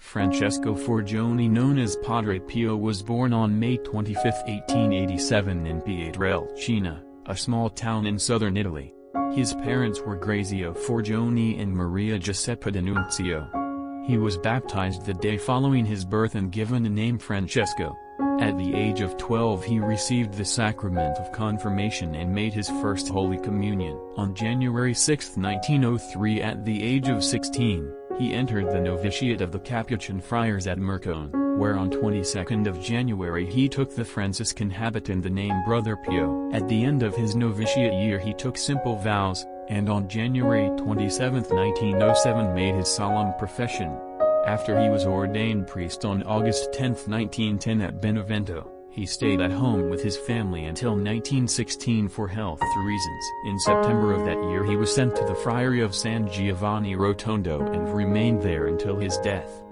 Francesco Forgione, known as Padre Pio, was born on May 25, 1887 in Pietrelcina, a small town in southern Italy. His parents were Grazio Forgione and Maria Giuseppa D'Annunzio. He was baptized the day following his birth and given the name Francesco. At the age of 12 he received the sacrament of confirmation and made his first Holy Communion. On January 6, 1903, at the age of 16, he entered the novitiate of the Capuchin Friars at Mercone, where on 22nd of January he took the Franciscan habit and the name Brother Pio. At the end of his novitiate year he took simple vows, and on January 27, 1907 made his solemn profession. After he was ordained priest on August 10, 1910 at Benevento, he stayed at home with his family until 1916 for health reasons. In September of that year he was sent to the Friary of San Giovanni Rotondo and remained there until his death.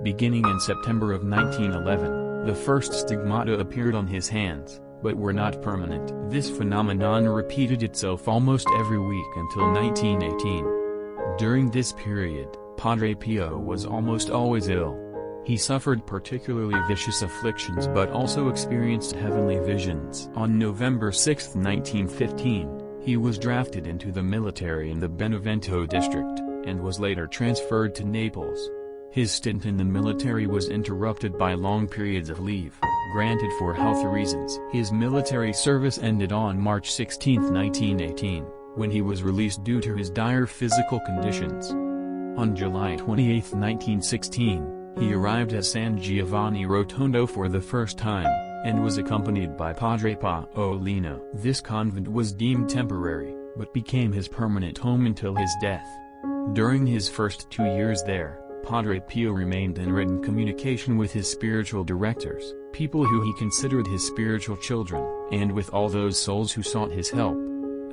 Beginning in September of 1911, the first stigmata appeared on his hands, but were not permanent. This phenomenon repeated itself almost every week until 1918. During this period, Padre Pio was almost always ill. He suffered particularly vicious afflictions but also experienced heavenly visions. On November 6, 1915, he was drafted into the military in the Benevento district, and was later transferred to Naples. His stint in the military was interrupted by long periods of leave, granted for health reasons. His military service ended on March 16, 1918, when he was released due to his dire physical conditions. On July 28, 1916, he arrived at San Giovanni Rotondo for the first time, and was accompanied by Padre Pio. This convent was deemed temporary, but became his permanent home until his death. During his first 2 years there, Padre Pio remained in written communication with his spiritual directors, people who he considered his spiritual children, and with all those souls who sought his help.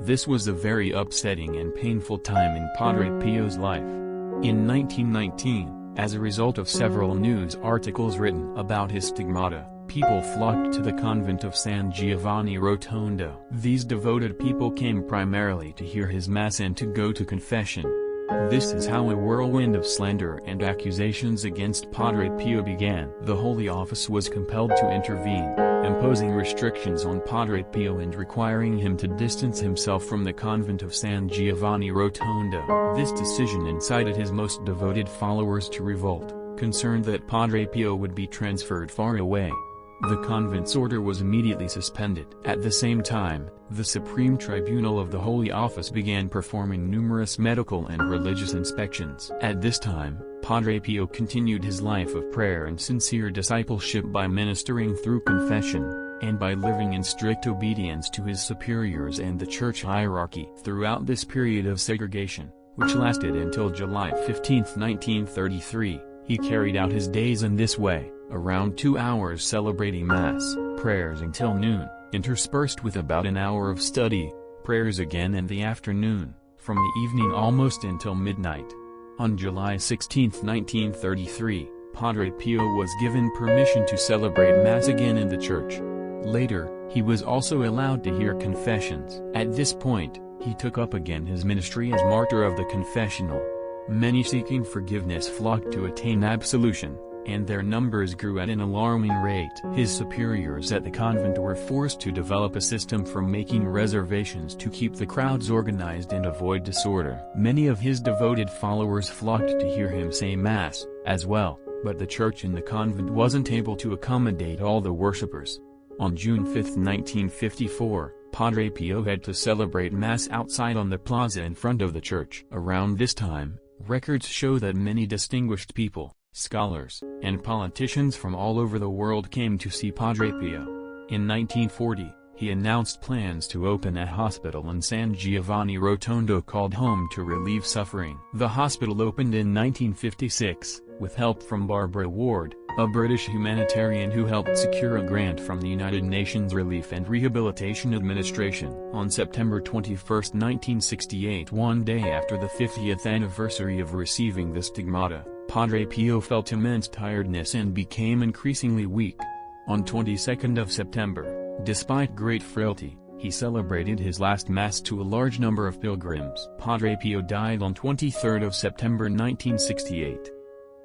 This was a very upsetting and painful time in Padre Pio's life. In 1919, as a result of several news articles written about his stigmata, people flocked to the convent of San Giovanni Rotondo. These devoted people came primarily to hear his mass and to go to confession. This is how a whirlwind of slander and accusations against Padre Pio began. The Holy Office was compelled to intervene, imposing restrictions on Padre Pio and requiring him to distance himself from the convent of San Giovanni Rotondo. This decision incited his most devoted followers to revolt, concerned that Padre Pio would be transferred far away. The convent's order was immediately suspended. At the same time, the Supreme Tribunal of the Holy Office began performing numerous medical and religious inspections. At this time, Padre Pio continued his life of prayer and sincere discipleship by ministering through confession, and by living in strict obedience to his superiors and the church hierarchy. Throughout this period of segregation, which lasted until July 15, 1933, he carried out his days in this way, around 2 hours celebrating Mass, prayers until noon, interspersed with about an hour of study, prayers again in the afternoon, from the evening almost until midnight. On July 16, 1933, Padre Pio was given permission to celebrate Mass again in the church. Later, he was also allowed to hear confessions. At this point, he took up again his ministry as martyr of the confessional. Many seeking forgiveness flocked to attain absolution, and their numbers grew at an alarming rate. His superiors at the convent were forced to develop a system for making reservations to keep the crowds organized and avoid disorder. Many of his devoted followers flocked to hear him say Mass, as well, but the church in the convent wasn't able to accommodate all the worshippers. On June 5, 1954, Padre Pio had to celebrate Mass outside on the plaza in front of the church. Around this time, records show that many distinguished people, scholars, and politicians from all over the world came to see Padre Pio. In 1940, he announced plans to open a hospital in San Giovanni Rotondo called Home to Relieve Suffering. The hospital opened in 1956, with help from Barbara Ward, a British humanitarian who helped secure a grant from the United Nations Relief and Rehabilitation Administration. On September 21, 1968, one day after the 50th anniversary of receiving the stigmata, Padre Pio felt immense tiredness and became increasingly weak. On 22nd of September, despite great frailty, he celebrated his last Mass to a large number of pilgrims. Padre Pio died on 23rd of September 1968.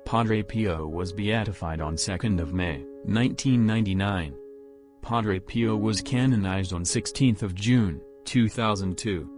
Padre Pio was beatified on 2nd of May, 1999. Padre Pio was canonized on 16th of June, 2002.